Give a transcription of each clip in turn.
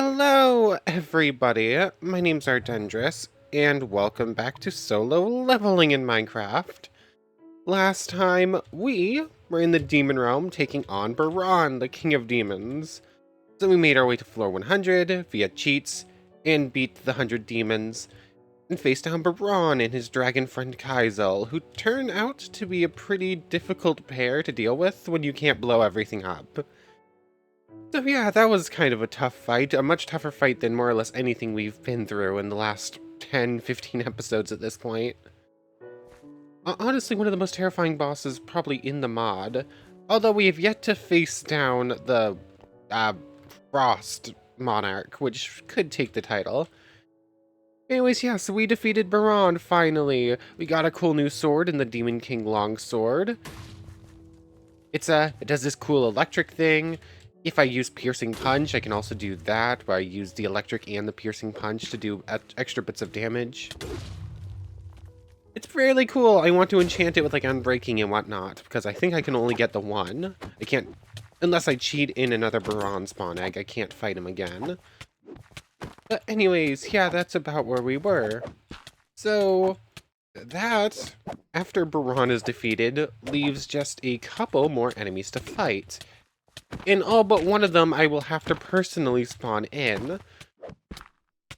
Hello, everybody. My name's Ardendris, and welcome back to solo leveling in Minecraft. Last time, we were in the Demon Realm taking on Baron, the King of Demons. So we made our way to floor 100 via cheats, and beat the 100 demons, and faced down Baron and his dragon friend Kaizel, who turn out to be a pretty difficult pair to deal with when you can't blow everything up. So yeah, that was kind of a tough fight, a much tougher fight than more or less anything we've been through in the last 10, 15 episodes at this point. Honestly, one of the most terrifying bosses probably in the mod, although we have yet to face down the uh, Frost Monarch, which could take the title. Anyways, yeah, so we defeated Baron, finally. We got a cool new sword in the Demon King Longsword. It does this cool electric thing. If I use Piercing Punch, I can also do that, where I use the electric and the Piercing Punch to do extra bits of damage. It's fairly cool. I want to enchant it with, like, Unbreaking and whatnot, because I think I can only get the one. I can't, unless I cheat in another Baron spawn egg, I can't fight him again. But anyways, yeah, that's about where we were. So, that, after Baron is defeated, leaves just a couple more enemies to fight. In all but one of them, I will have to personally spawn in.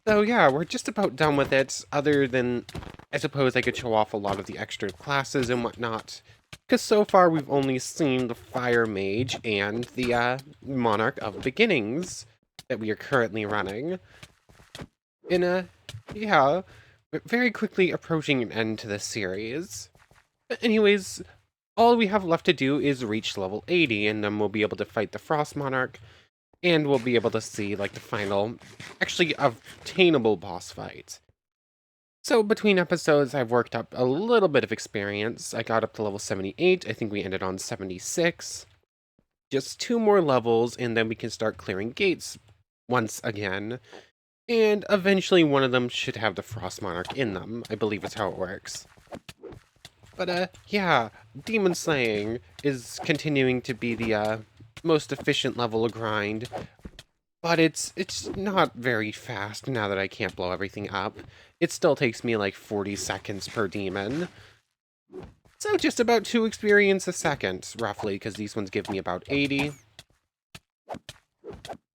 So yeah, we're just about done with it, other than, I suppose I could show off a lot of the extra classes and whatnot. Because so far we've only seen the Fire Mage and the Monarch of Beginnings that we are currently running. Yeah, very quickly approaching an end to this series. But anyways, all we have left to do is reach level 80, and then we'll be able to fight the Frost Monarch, and we'll be able to see, like, the final, actually obtainable boss fight. So between episodes, I've worked up a little bit of experience. I got up to level 78, I think we ended on 76. Just 2 more levels, and then we can start clearing gates once again. And eventually one of them should have the Frost Monarch in them, I believe is how it works. But, yeah, Demon Slaying is continuing to be the, most efficient level of grind, but it's not very fast now that I can't blow everything up. It still takes me like 40 seconds per demon. So just about 2 experience a second, roughly, because these ones give me about 80.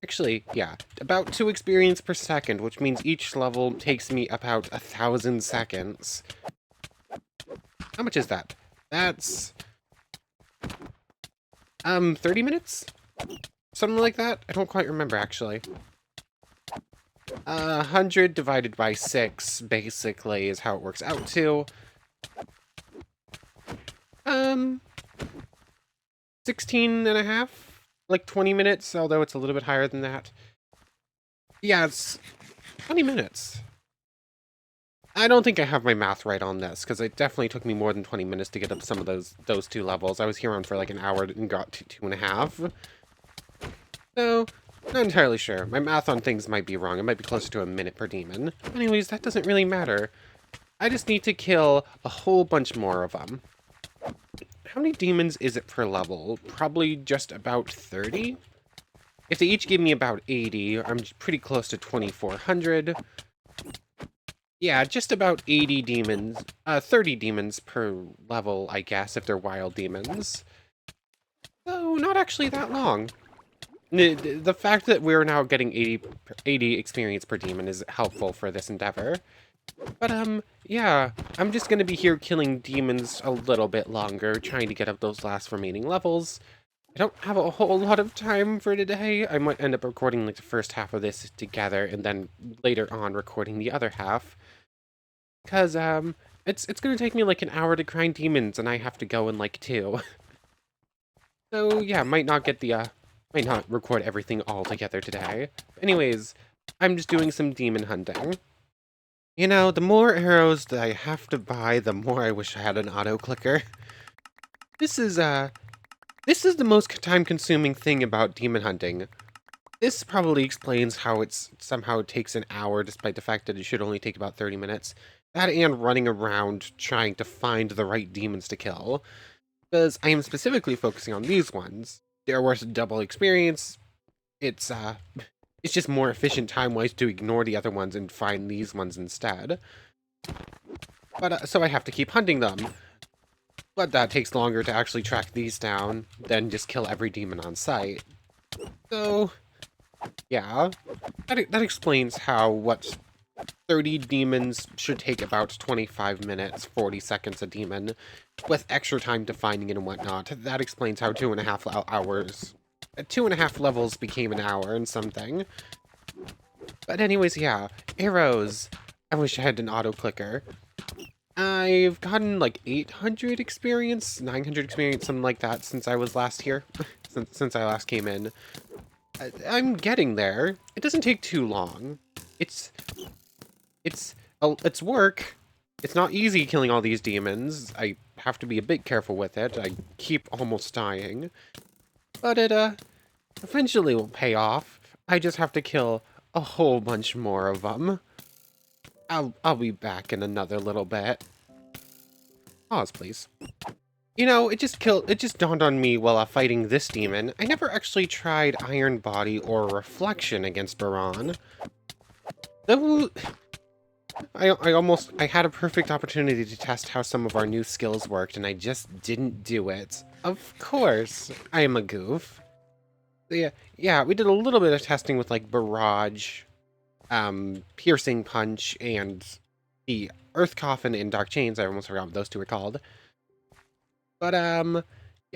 Actually, yeah, about 2 experience per second, which means each level takes me about 1,000 seconds. How much is that? That's 30 minutes? Something like that? I don't quite remember, actually. 100 divided by 6, basically, is how it works out to. 16 and a half? Like 20 minutes, although it's a little bit higher than that. Yeah, it's 20 minutes. I don't think I have my math right on this, because it definitely took me more than 20 minutes to get up some of those 2 levels. I was here on for like an hour and got to 2.5. So, not entirely sure. My math on things might be wrong. It might be closer to a minute per demon. Anyways, that doesn't really matter. I just need to kill a whole bunch more of them. How many demons is it per level? Probably just about 30? If they each give me about 80, I'm pretty close to 2,400. Yeah, just about 80 demons, 30 demons per level, I guess, if they're wild demons. So, not actually that long. The fact that we're now getting 80 experience per demon is helpful for this endeavor. But, yeah, I'm just gonna be here killing demons a little bit longer, trying to get up those last remaining levels. I don't have a whole lot of time for today. I might end up recording, like, the first half of this together, and then later on recording the other half. Because, it's gonna take me, like, an hour to grind demons, and I have to go in, like, 2. So, yeah, might not record everything all together today. Anyways, I'm just doing some demon hunting. You know, the more arrows that I have to buy, the more I wish I had an auto-clicker. This is the most time-consuming thing about demon hunting. This probably explains how it's somehow takes an hour, despite the fact that it should only take about 30 minutes. That and running around trying to find the right demons to kill. Because I am specifically focusing on these ones. They're worth double experience. It's It's just more efficient time-wise to ignore the other ones and find these ones instead. But so I have to keep hunting them. But that takes longer to actually track these down than just kill every demon on sight. So, yeah, that explains how what 30 demons should take about 25 minutes, 40 seconds a demon, with extra time to finding it and whatnot. That explains how 2.5 hours, 2.5 levels became an hour and something. But anyways, yeah, arrows. I wish I had an auto clicker. I've gotten like 800 experience, 900 experience, something like that since I was last here, since I last came in. I'm getting there. It doesn't take too long. It's it's work. It's not easy killing all these demons. I have to be a bit careful with it. I keep almost dying. But it eventually will pay off. I just have to kill a whole bunch more of them. I'll be back in another little bit. Pause, please. You know, it just dawned on me while fighting this demon. I never actually tried Iron Body or Reflection against Baron. Though I had a perfect opportunity to test how some of our new skills worked, and I just didn't do it. Of course, I am a goof. Yeah, we did a little bit of testing with like Barrage, Piercing Punch, and the Earth Coffin and Dark Chains. I almost forgot what those two were called. But yeah,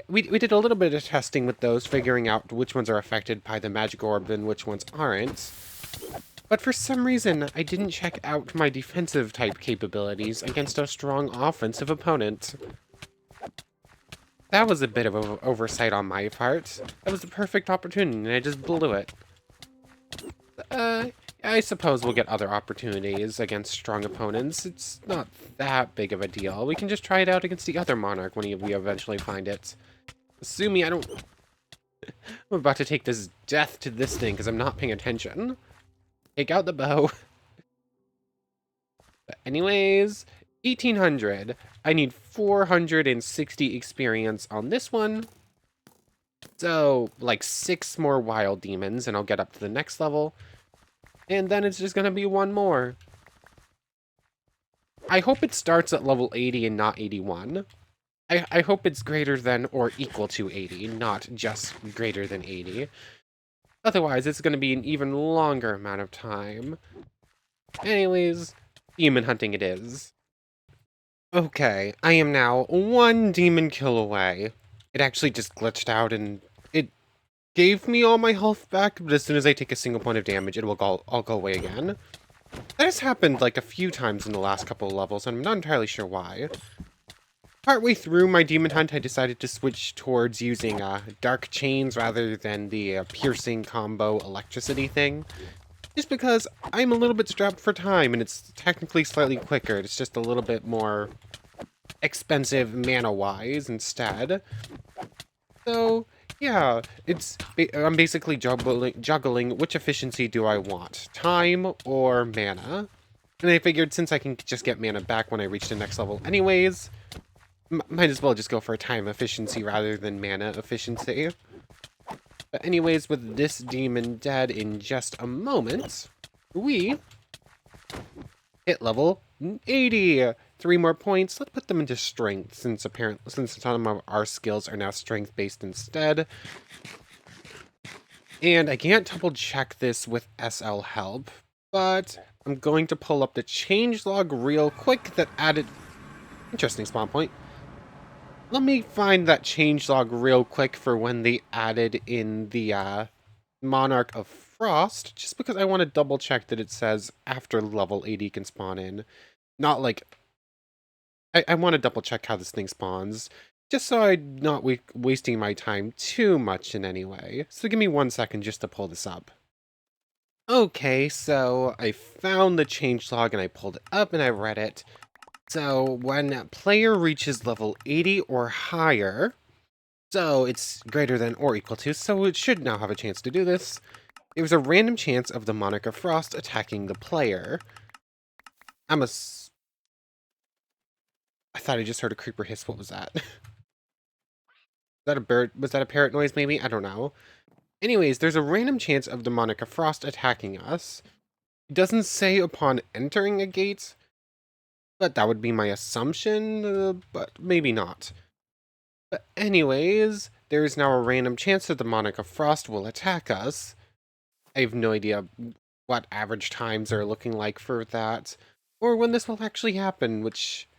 we did a little bit of testing with those, figuring out which ones are affected by the magic orb and which ones aren't. But for some reason, I didn't check out my defensive type capabilities against a strong offensive opponent. That was a bit of an oversight on my part. That was the perfect opportunity, and I just blew it. I suppose we'll get other opportunities against strong opponents. It's not that big of a deal. We can just try it out against the other Monarch when we eventually find it. Assuming I don't... I'm about to take this death to this thing because I'm not paying attention. Take out the bow. But anyways, 1800. I need 460 experience on this one. So, like 6 more wild demons, and I'll get up to the next level. And then it's just gonna be one more. I hope it starts at level 80 and not 81. I hope it's greater than or equal to 80, not just greater than 80. Otherwise, it's gonna be an even longer amount of time. Anyways, demon hunting it is. Okay, I am now 1 demon kill away. It actually just glitched out and it gave me all my health back, but as soon as I take a single point of damage, it will all go away again. That has happened like a few times in the last couple of levels, and I'm not entirely sure why. Partway through my demon hunt, I decided to switch towards using dark chains rather than the piercing combo electricity thing. Just because I'm a little bit strapped for time, and it's technically slightly quicker. It's just a little bit more expensive mana-wise instead. So, yeah, I'm basically juggling which efficiency do I want, time or mana. And I figured since I can just get mana back when I reach the next level anyways, might as well just go for a time efficiency rather than mana efficiency. But anyways, with this demon dead in just a moment, we hit level 80. 3 more points. Let's put them into strength, since some of our skills are now strength based instead. And I can't double check this with SL help, but I'm going to pull up the changelog real quick that added... Interesting spawn point. Let me find that changelog real quick for when they added in the Monarch of Frost, just because I want to double check that it says after level 80 can spawn in. Not like... I want to double check how this thing spawns, just so I'm not wasting my time too much in any way. So give me 1 second just to pull this up. Okay, so I found the changelog and I pulled it up and I read it. So when a player reaches level 80 or higher, so it's greater than or equal to, so it should now have a chance to do this, there's a random chance of the Monarch of Frost attacking the player. I thought I just heard a creeper hiss. What was that? Is that a bird? Was that a parrot noise, maybe? I don't know. Anyways, there's a random chance of Demonica Frost attacking us. It doesn't say upon entering a gate, but that would be my assumption, but maybe not. But anyways, there is now a random chance that Demonica Frost will attack us. I have no idea what average times are looking like for that, or when this will actually happen, which,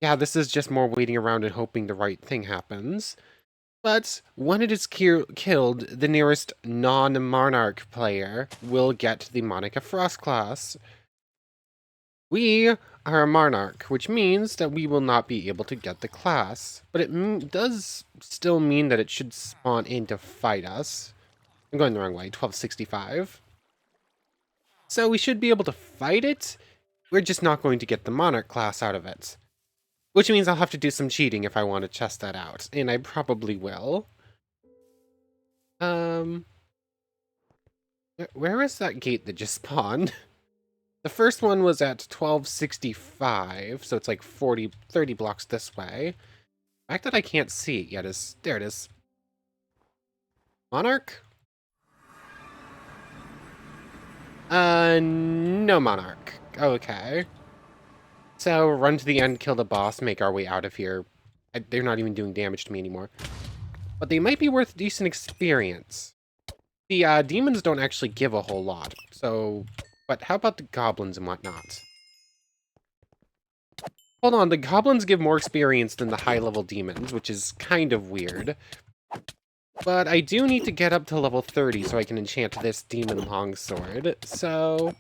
yeah, this is just more waiting around and hoping the right thing happens. But when it is killed, the nearest non-Monarch player will get the Monica Frost class. We are a Monarch, which means that we will not be able to get the class. But it does still mean that it should spawn in to fight us. I'm going the wrong way, 1265. So we should be able to fight it, we're just not going to get the Monarch class out of it. Which means I'll have to do some cheating if I want to test that out, and I probably will. Where is that gate that just spawned? The first one was at 1265, so it's like 30 blocks this way. The fact that I can't see it yet is... There it is. Monarch? No Monarch. Okay. So, run to the end, kill the boss, make our way out of here. They're not even doing damage to me anymore. But they might be worth decent experience. The demons don't actually give a whole lot, so... But how about the goblins and whatnot? Hold on, the goblins give more experience than the high-level demons, which is kind of weird. But I do need to get up to level 30 so I can enchant this demon longsword, so...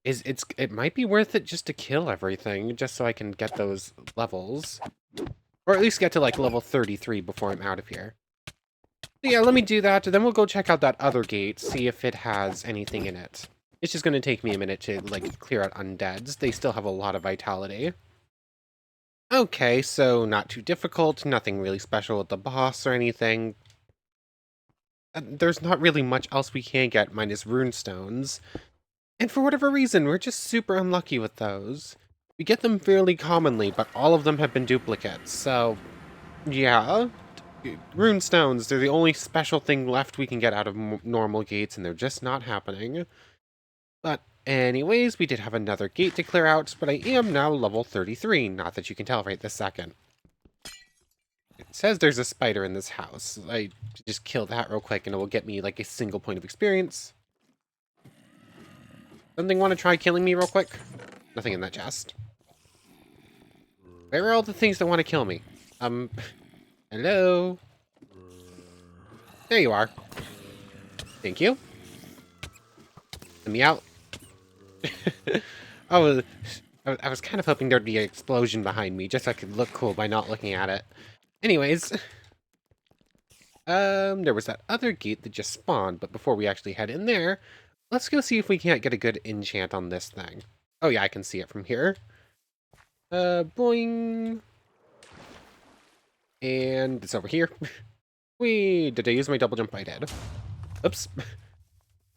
It might be worth it just to kill everything, just so I can get those levels. Or at least get to, like, level 33 before I'm out of here. So yeah, let me do that, then we'll go check out that other gate, see if it has anything in it. It's just gonna take me a minute to, like, clear out undeads. They still have a lot of vitality. Okay, so not too difficult, nothing really special with the boss or anything. There's not really much else we can get minus runestones. And for whatever reason, we're just super unlucky with those. We get them fairly commonly, but all of them have been duplicates, so... Yeah. Runestones, they're the only special thing left we can get out of normal gates, and they're just not happening. But anyways, we did have another gate to clear out, but I am now level 33, not that you can tell right this second. It says there's a spider in this house. I just kill that real quick, and it will get me, like, a single point of experience. Something want to try killing me real quick? Nothing in that chest. Where are all the things that want to kill me? Hello? There you are. Thank you. Let me out. Oh, I was kind of hoping there'd be an explosion behind me, just so I could look cool by not looking at it. Anyways. There was that other gate that just spawned, but before we actually head in there, let's go see if we can't get a good enchant on this thing. Oh yeah, I can see it from here. Boing. And it's over here. Did I use my double jump? I did. Oops.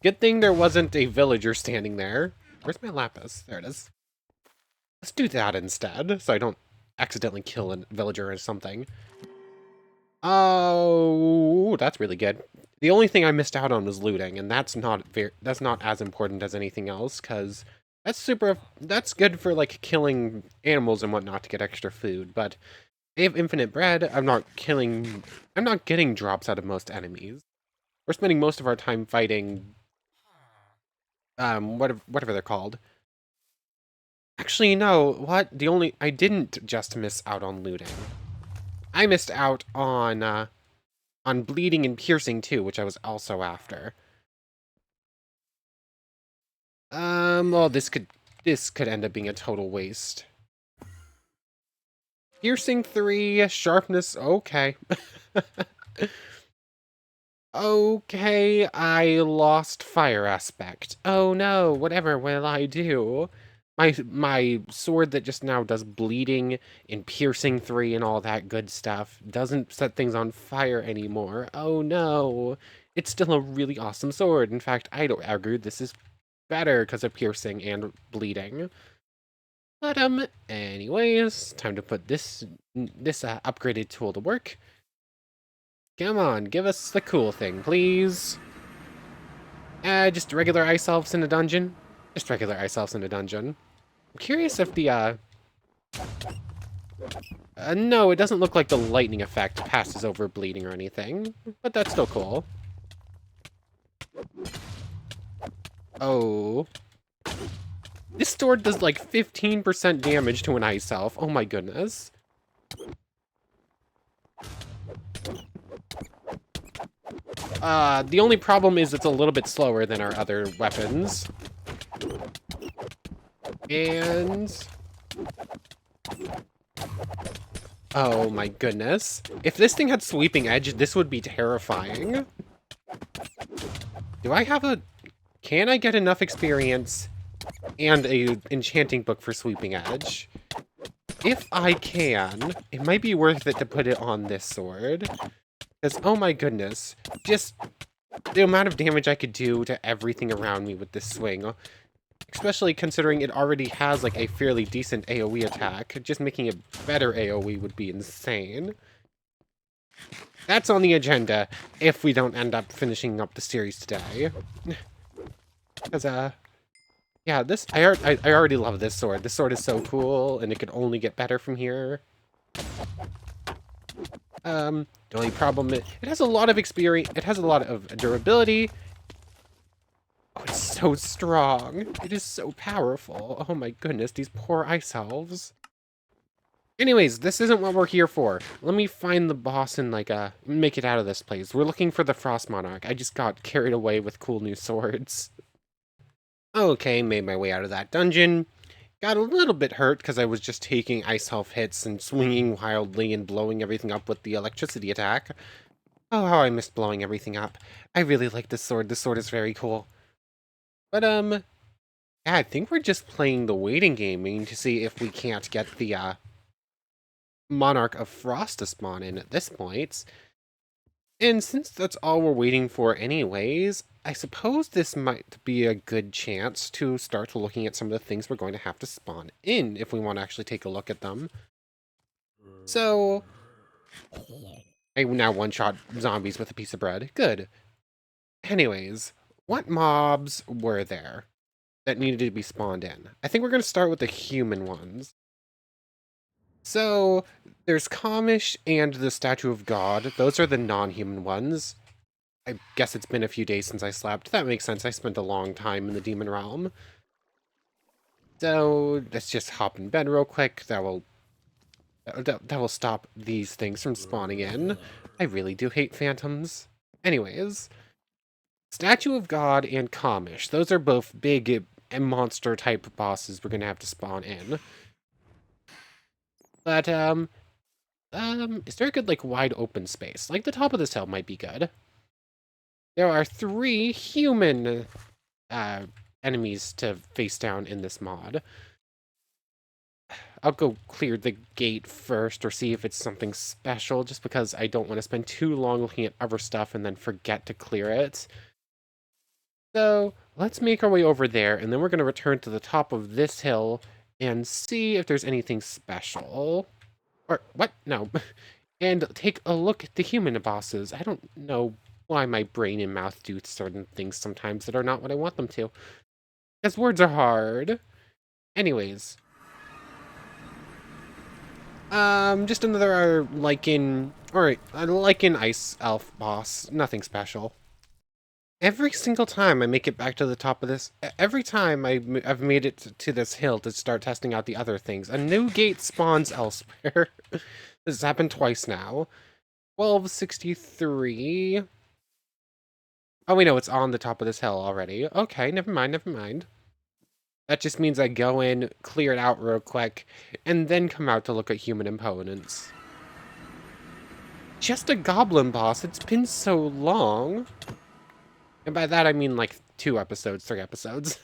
Good thing there wasn't a villager standing there. Where's my lapis? There it is. Let's do that instead, so I don't accidentally kill a villager or something. Oh, that's really good. The only thing I missed out on was looting, and that's not as important as anything else, because that's good for, like, killing animals and whatnot to get extra food, but I have infinite bread. I'm not getting drops out of most enemies. We're spending most of our time fighting, whatever they're called. Actually, no, I didn't just miss out on looting. I missed out on bleeding and piercing too, which I was also after. Well, this could end up being a total waste. Piercing 3, sharpness, okay. Okay, I lost fire aspect. Oh no, whatever will I do? My sword that just now does bleeding and piercing 3 and all that good stuff doesn't set things on fire anymore. Oh no. It's still a really awesome sword. In fact, I'd argue this is better because of piercing and bleeding. But anyways, time to put this upgraded tool to work. Come on, give us the cool thing, please. Just regular ice elves in a dungeon? Just regular ice elves in a dungeon. I'm curious if the, no, it doesn't look like the lightning effect passes over bleeding or anything, but that's still cool. Oh. This sword does like 15% damage to an ice elf. Oh my goodness. The only problem is it's a little bit slower than our other weapons. And... oh my goodness. If this thing had sweeping edge, this would be terrifying. Do I have a... can I get enough experience and a enchanting book for sweeping edge? If I can, it might be worth it to put it on this sword. Because, oh my goodness, just the amount of damage I could do to everything around me with this swing. Especially considering it already has, like, a fairly decent AoE attack. Just making it better AoE would be insane. That's on the agenda, if we don't end up finishing up the series today. Because, yeah, this, I already love this sword. This sword is so cool, and it could only get better from here. The only problem is, it has a lot of experience, it has a lot of durability. Oh, it's so strong. It is so powerful. Oh my goodness, these poor ice elves. Anyways, this isn't what we're here for. Let me find the boss and, like, make it out of this place. We're looking for the Frost Monarch. I just got carried away with cool new swords. Okay, made my way out of that dungeon. Got a little bit hurt because I was just taking ice elf hits and swinging wildly and blowing everything up with the electricity attack. Oh, how I missed blowing everything up. I really like this sword. This sword is very cool. But, yeah, I think we're just playing the waiting game to see if we can't get the, Monarch of Frost to spawn in at this point. And since that's all we're waiting for anyways, I suppose this might be a good chance to start looking at some of the things we're going to have to spawn in if we want to actually take a look at them. So, I now one-shot zombies with a piece of bread. Good. Anyways, what mobs were there that needed to be spawned in? I think we're going to start with the human ones. So, there's Kamish and the Statue of God. Those are the non-human ones. I guess it's been a few days since I slept. That makes sense. I spent a long time in the Demon Realm. So, let's just hop in bed real quick. That will stop these things from spawning in. I really do hate phantoms. Anyways, Statue of God and Kamish. Those are both big monster-type bosses we're going to have to spawn in. But, is there a good, like, wide open space? Like, the top of this hill might be good. There are 3 human, enemies to face down in this mod. I'll go clear the gate first, or see if it's something special, just because I don't want to spend too long looking at other stuff and then forget to clear it. So, let's make our way over there, and then we're going to return to the top of this hill and see if there's anything special. Or, what? No. And take a look at the human bosses. I don't know why my brain and mouth do certain things sometimes that are not what I want them to. Because words are hard. Anyways. Just another Lycan... Alright, a Lycan Ice Elf boss. Nothing special. Every single time I make it back to the top of this, every time I've made it to this hill to start testing out the other things, a new gate spawns elsewhere. This has happened twice now. 1263. Oh, we know it's on the top of this hill already. Okay, never mind, never mind. That just means I go in, clear it out real quick, and then come out to look at human opponents. Just a goblin boss, it's been so long. And by that, I mean, like, 2 episodes, 3 episodes.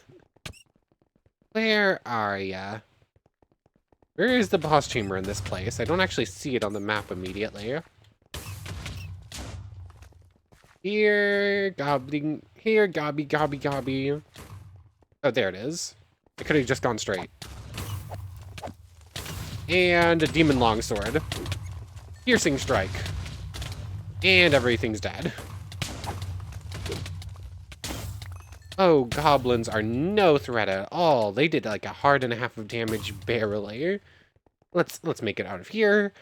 Where are ya? Where is the boss chamber in this place? I don't actually see it on the map immediately. Here, gobbling. Here, gobby, gobby, gobby. Oh, there it is. I could have just gone straight. And a demon longsword. Piercing strike. And everything's dead. Oh, goblins are no threat at all. They did like a heart and a half of damage barely. Let's make it out of here.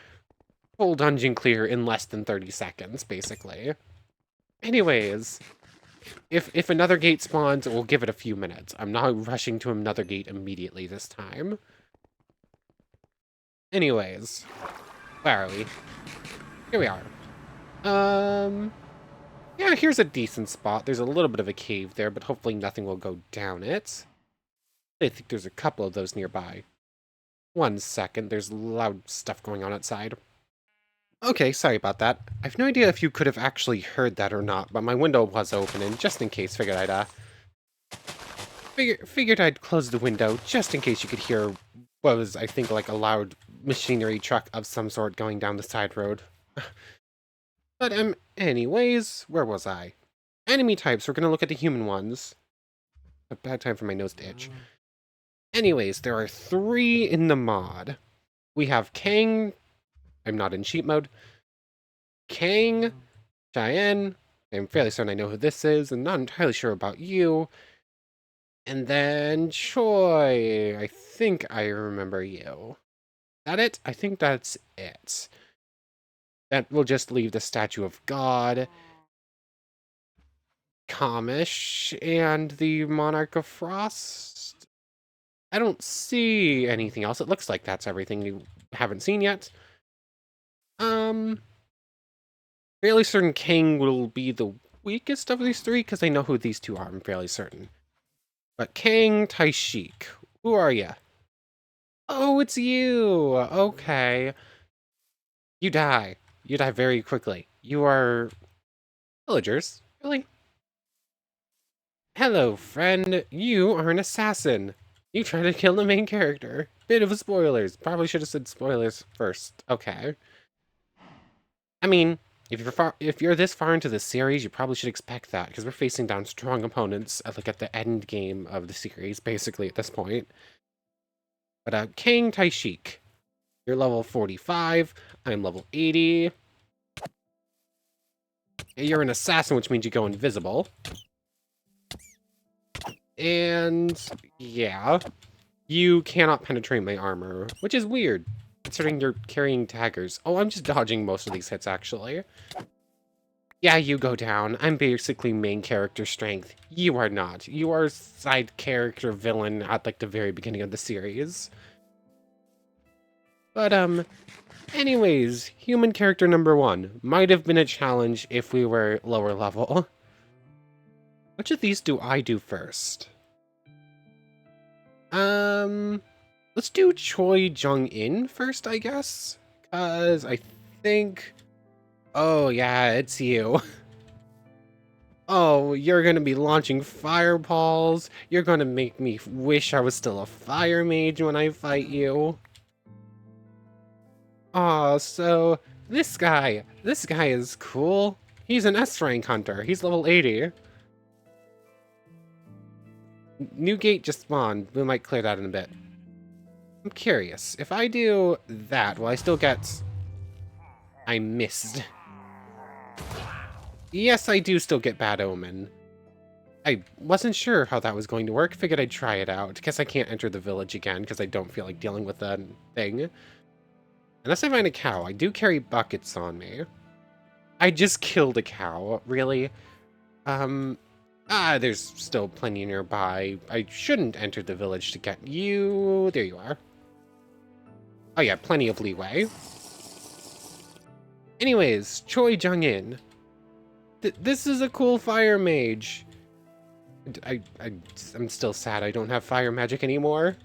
Full dungeon clear in less than 30 seconds, basically. Anyways, if another gate spawns, we'll give it a few minutes. I'm not rushing to another gate immediately this time. Anyways, where are we? Here we are. Yeah, here's a decent spot. There's a little bit of a cave there, but hopefully nothing will go down it. I think there's a couple of those nearby. 1 second, there's loud stuff going on outside. Okay, sorry about that. I've no idea if you could have actually heard that or not, but my window was open, and just in case, figured I'd close the window, just in case you could hear what was, I think, like a loud machinery truck of some sort going down the side road. But, anyways, where was I? Enemy types, we're gonna look at the human ones. A bad time for my nose to itch. Anyways, there are 3 in the mod. We have Kang. I'm not in sheep mode. Kang, Cheyenne. I'm fairly certain I know who this is, and not entirely sure about you. And then Choi. I think I remember you. Is that it? I think that's it. That will just leave the Statue of God, Kamish, and the Monarch of Frost. I don't see anything else. It looks like that's everything you haven't seen yet. Fairly certain Kang will be the weakest of these 3, because I know who these 2 are, I'm fairly certain. But Kang, Taishik, who are ya? Oh, it's you! Okay. You die. You die very quickly. You are villagers, really? Hello, friend. You are an assassin. You try to kill the main character. Bit of spoilers. Probably should have said spoilers first. Okay. I mean, if you're this far into the series, you probably should expect that, because we're facing down strong opponents at, like, at the end game of the series, basically, at this point. But, Kang Taishik. You're level 45. I'm level 80. You're an assassin, which means you go invisible. And, yeah. You cannot penetrate my armor, which is weird, considering you're carrying daggers. Oh, I'm just dodging most of these hits, actually. Yeah, you go down. I'm basically main character strength. You are not. You are side character villain at, like, the very beginning of the series. But, anyways, human character number 1 might have been a challenge if we were lower level. Which of these do I do first? Let's do Choi Jung-in first, I guess? Because I think... Oh, yeah, it's you. Oh, you're gonna be launching fireballs. You're gonna make me wish I was still a fire mage when I fight you. Aw, so... This guy is cool. He's an S-rank hunter. He's level 80. New gate just spawned. We might clear that in a bit. I'm curious. If I do that, will I still get... I missed. Yes, I do still get Bad Omen. I wasn't sure how that was going to work. Figured I'd try it out. Guess I can't enter the village again because I don't feel like dealing with that thing. Unless I find a cow. I do carry buckets on me. I just killed a cow. Really? There's still plenty nearby. I shouldn't enter the village to get you. There you are. Oh yeah, plenty of leeway. Anyways, Choi Jung-in. This is a cool fire mage. I'm still sad I don't have fire magic anymore.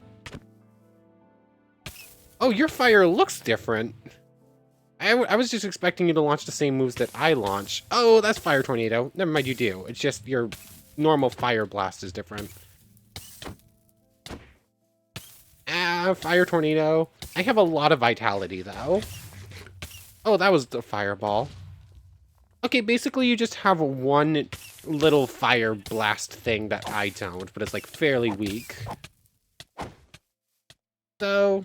Oh, your fire looks different. I was just expecting you to launch the same moves that I launch. Oh, that's Fire Tornado. Never mind, you do. It's just your normal Fire Blast is different. Fire Tornado. I have a lot of vitality, though. Oh, that was the Fireball. Okay, basically you just have one little Fire Blast thing that I don't, but it's, like, fairly weak. So...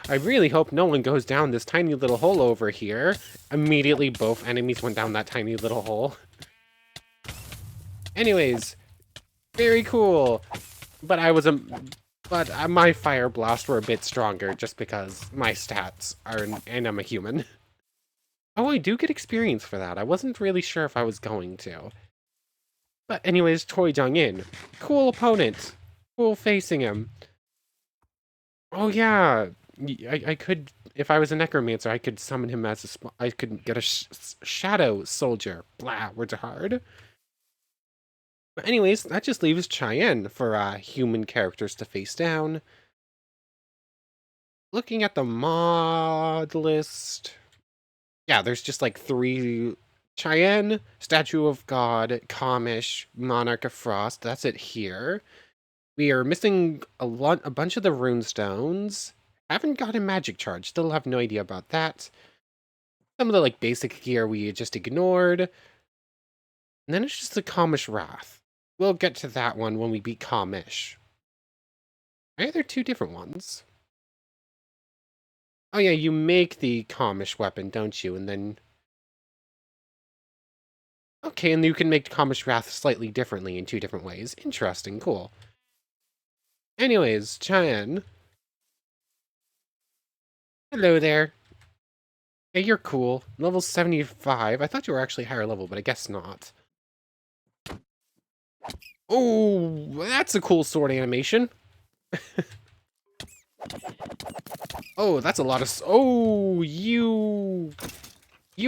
I really hope no one goes down this tiny little hole over here. Immediately, both enemies went down that tiny little hole. Anyways, very cool. But my fire blasts were a bit stronger just because my stats are, and I'm a human. Oh, I do get experience for that. I wasn't really sure if I was going to. But anyways, Choi Jung-in. Cool opponent. Cool facing him. Oh yeah, I could, if I was a necromancer, I could summon him as I could get a shadow soldier. Blah, words are hard. But anyways, that just leaves Cheyenne for human characters to face down. Looking at the mod list, yeah, there's just like 3: Cheyenne, Statue of God, Kamish, Monarch of Frost. That's it here. We are missing a bunch of the runestones. Haven't gotten magic charge. Still have no idea about that. Some of the like basic gear we just ignored. And then it's just the Kamish Wrath. We'll get to that one when we beat Kamish. Right? They're 2 different ones. Oh yeah, you make the Kamish weapon, don't you? And then... Okay, and you can make Kamish Wrath slightly differently in 2 different ways. Interesting, cool. Anyways, Cheyenne. Hello there. Hey, you're cool. Level 75. I thought you were actually higher level, but I guess not. Oh, that's a cool sword animation. Oh, that's a lot of... Oh, you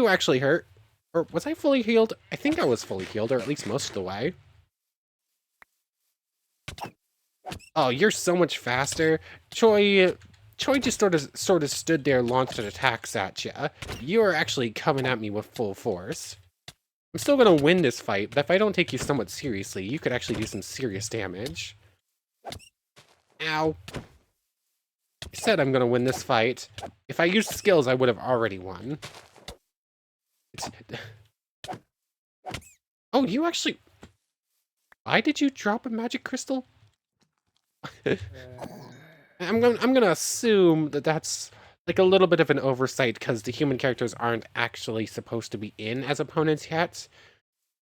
actually hurt. Or was I fully healed? I think I was fully healed, or at least most of the way. Oh, you're so much faster. Choi just sort of stood there, launched attacks at you. You are actually coming at me with full force. I'm still gonna win this fight, but if I don't take you somewhat seriously, you could actually do some serious damage. Ow. I said I'm gonna win this fight. If I used skills, I would have already won. Oh, you actually... Why did you drop a magic crystal? I'm gonna assume that that's like a little bit of an oversight because the human characters aren't actually supposed to be in as opponents yet,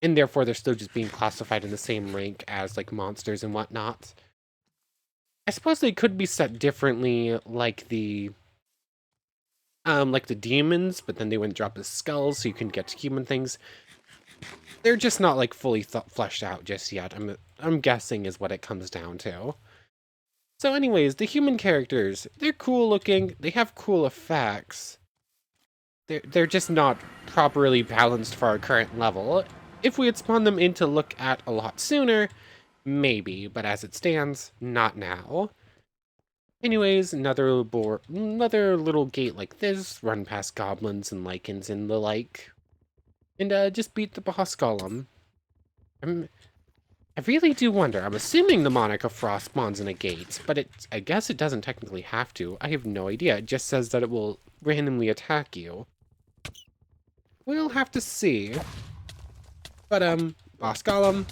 and therefore they're still just being classified in the same rank as like monsters and whatnot. I suppose they could be set differently, like the demons, but then they wouldn't drop the skulls, so you can get human things. They're just not like fully fleshed out just yet. I'm guessing is what it comes down to. So anyways, the human characters, they're cool looking, they have cool effects. They're just not properly balanced for our current level. If we had spawned them in to look at a lot sooner, maybe, but as it stands, not now. Anyways, another little gate like this, run past goblins and lichens and the like. And just beat the boss golem. I really do wonder. I'm assuming the Monarch of Frost spawns in a gate, but I guess it doesn't technically have to. I have no idea. It just says that it will randomly attack you. We'll have to see. But, boss golem.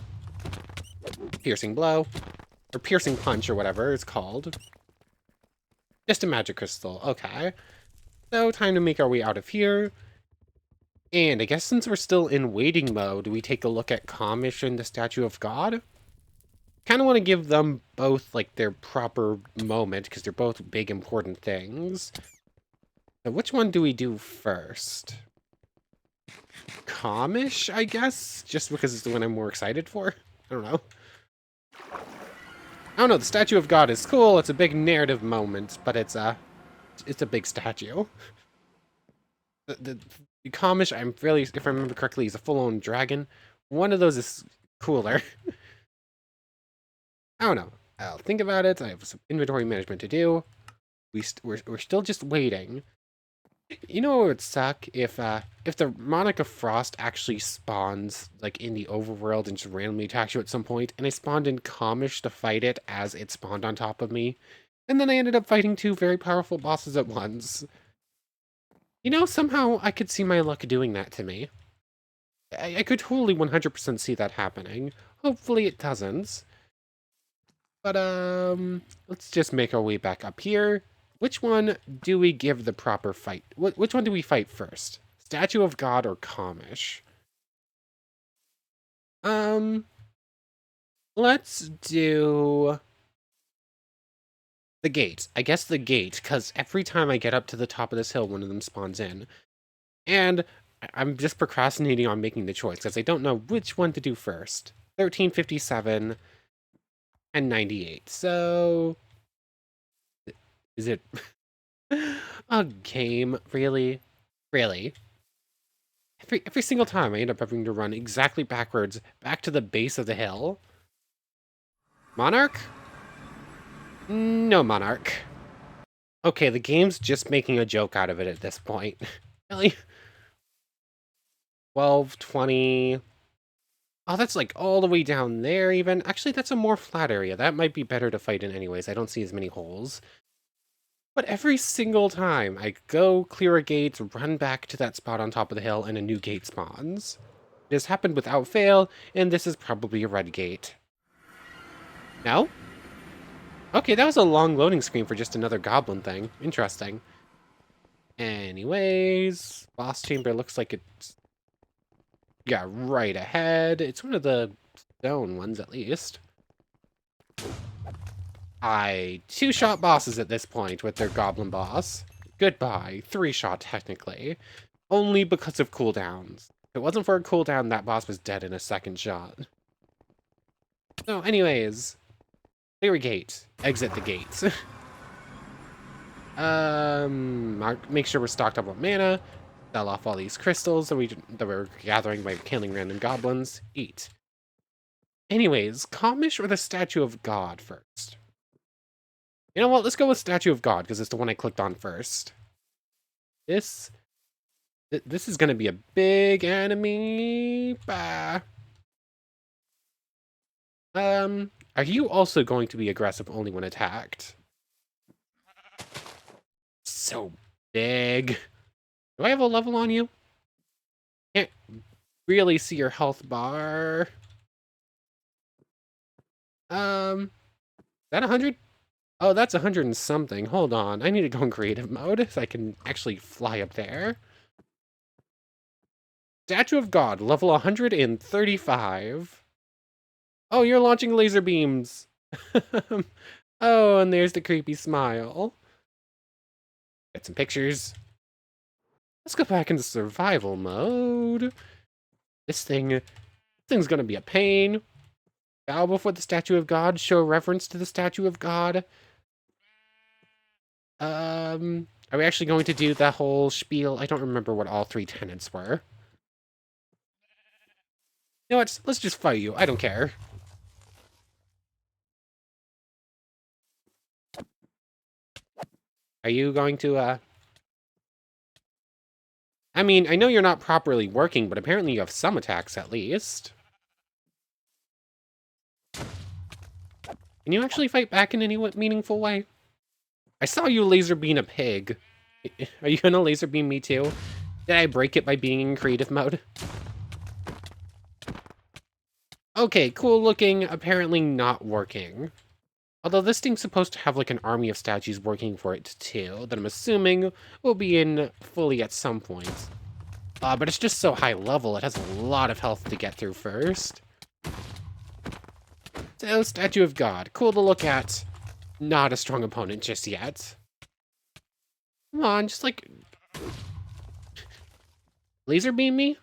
Piercing blow. Or piercing punch or whatever it's called. Just a magic crystal. Okay. So, time to make our way out of here. And I guess since we're still in waiting mode, we take a look at Kamish and the Statue of God. Kind of want to give them both like their proper moment because they're both big important things. So which one do we do first? Kamish, I guess, just because it's the one I'm more excited for. I don't know. I don't know. The Statue of God is cool. It's a big narrative moment, but it's a big statue. The Kamish, if I remember correctly, is a full-on dragon. One of those is cooler. I don't know. I'll think about it. I have some inventory management to do. We're still just waiting. You know what would suck if the Monarch of Frost actually spawns like in the overworld and just randomly attacks you at some point, and I spawned in Kamish to fight it as it spawned on top of me, and then I ended up fighting 2 very powerful bosses at once. You know, somehow I could see my luck doing that to me. I could totally 100% see that happening. Hopefully it doesn't. But, let's just make our way back up here. which one do we give the proper fight? Which one do we fight first? Statue of God or Kamish? Let's do the gate. I guess the gate, because every time I get up to the top of this hill, one of them spawns in. And I'm just procrastinating on making the choice, because I don't know which one to do first. 1357 and 98. So, is it a game? Really? Really? Every single time I end up having to run exactly backwards back to the base of the hill. Monarch? No Monarch. Okay, the game's just making a joke out of it at this point. Really? 12, 20... Oh, that's like all the way down there even. Actually, that's a more flat area. That might be better to fight in anyways. I don't see as many holes. But every single time I go clear a gate, run back to that spot on top of the hill, and a new gate spawns. It has happened without fail, and this is probably a red gate. No? Okay, that was a long loading screen for just another goblin thing. Interesting. Anyways, boss chamber looks like it's... yeah, right ahead. It's one of the stone ones, at least. Two-shot bosses at this point with their goblin boss. Goodbye. Three-shot, technically. Only because of cooldowns. If it wasn't for a cooldown, that boss was dead in a second shot. So, anyways... clear a gate. Exit the gates. Make sure we're stocked up on mana. Sell off all these crystals that we're gathering by killing random goblins. Eat. Anyways, Kamish or the Statue of God first? You know what? Let's go with Statue of God, because it's the one I clicked on first. This is going to be a big enemy. Bah. Are you also going to be aggressive only when attacked? So big. Do I have a level on you? Can't really see your health bar. Is that 100? Oh, that's 100 and something. Hold on. I need to go in creative mode so I can actually fly up there. Statue of God, level 135. Oh, you're launching laser beams. Oh, and there's the creepy smile. Get some pictures. Let's go back into survival mode. This thing's gonna be a pain. Bow before the statue of God. Show reverence to the statue of God. Are we actually going to do that whole spiel? I don't remember what all three tenets were. You know what? Let's just fight you. I don't care. Are you going to, I mean, I know you're not properly working, but apparently you have some attacks at least. Can you actually fight back in any meaningful way? I saw you laser beam a pig. Are you gonna laser beam me too? Did I break it by being in creative mode? Okay, cool looking, apparently not working. Although this thing's supposed to have like an army of statues working for it too, that I'm assuming will be in fully at some point. But it's just so high level, it has a lot of health to get through first. So, Statue of God. Cool to look at. Not a strong opponent just yet. Come on, just like... laser beam me?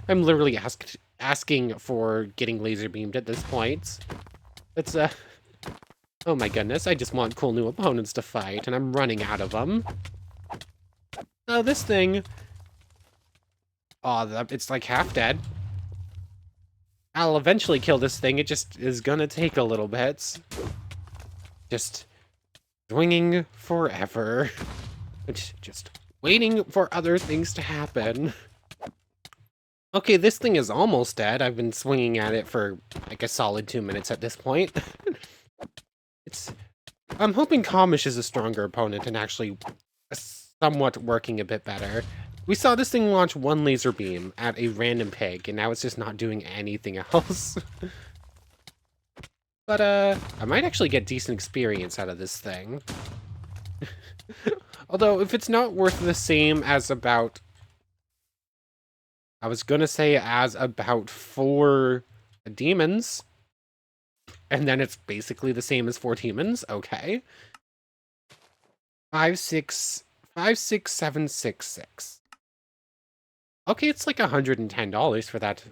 I'm literally asking for getting laser beamed at this point. It's, oh my goodness, I just want cool new opponents to fight, and I'm running out of them. Oh, this thing... oh, it's like half dead. I'll eventually kill this thing, it just is gonna take a little bit. Just swinging forever. Just waiting for other things to happen. Okay, this thing is almost dead. I've been swinging at it for like a solid 2 minutes at this point. I'm hoping Kamish is a stronger opponent and actually somewhat working a bit better. We saw this thing launch one laser beam at a random pig, and now it's just not doing anything else. But, I might actually get decent experience out of this thing. Although, if it's not worth the same as about... I was gonna say as about 4 demons. And then it's basically the same as 4 demons. Okay. 56766. Okay, it's like $110 for that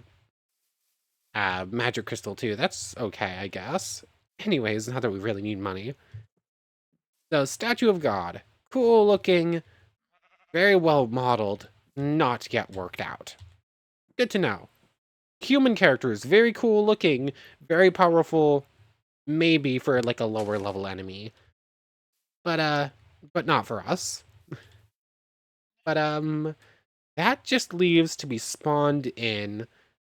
magic crystal too. That's okay, I guess. Anyways, now that we really need money. The Statue of God. Cool looking, very well modeled, not yet worked out. Good to know. Human characters, very cool looking, very powerful, maybe for like a lower level enemy. But not for us. But that just leaves to be spawned in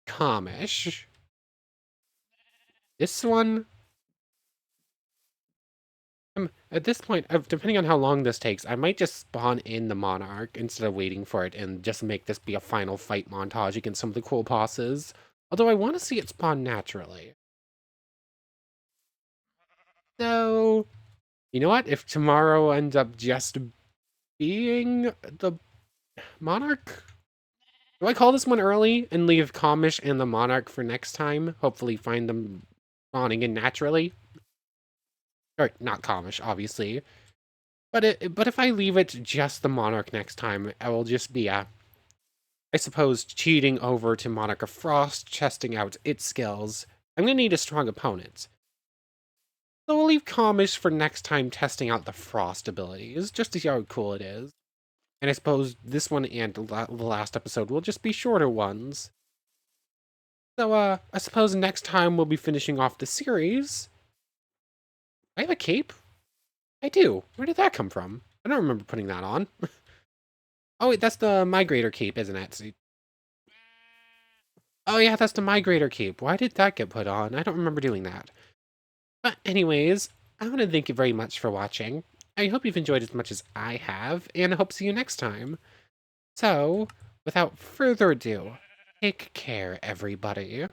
Kamish. This one, at this point, depending on how long this takes, I might just spawn in the Monarch instead of waiting for it and just make this be a final fight montage against some of the cool bosses. Although I want to see it spawn naturally. So, you know what? If tomorrow ends up just being the Monarch, do I call this one early and leave Kamish and the Monarch for next time? Hopefully find them spawning in naturally. Or, not Kamish, obviously. But if I leave it just the Monarch next time, I will just be, I suppose, cheating over to Monarch of Frost, testing out its skills. I'm gonna need a strong opponent. So we'll leave Kamish for next time testing out the Frost abilities, just to see how cool it is. And I suppose this one and the last episode will just be shorter ones. So, I suppose next time we'll be finishing off the series. I have a cape? I do. Where did that come from? I don't remember putting that on. Oh, wait, that's the Migrator cape, isn't it? Oh, yeah, that's the Migrator cape. Why did that get put on? I don't remember doing that. But anyways, I want to thank you very much for watching. I hope you've enjoyed as much as I have, and I hope to see you next time. So, without further ado, take care, everybody.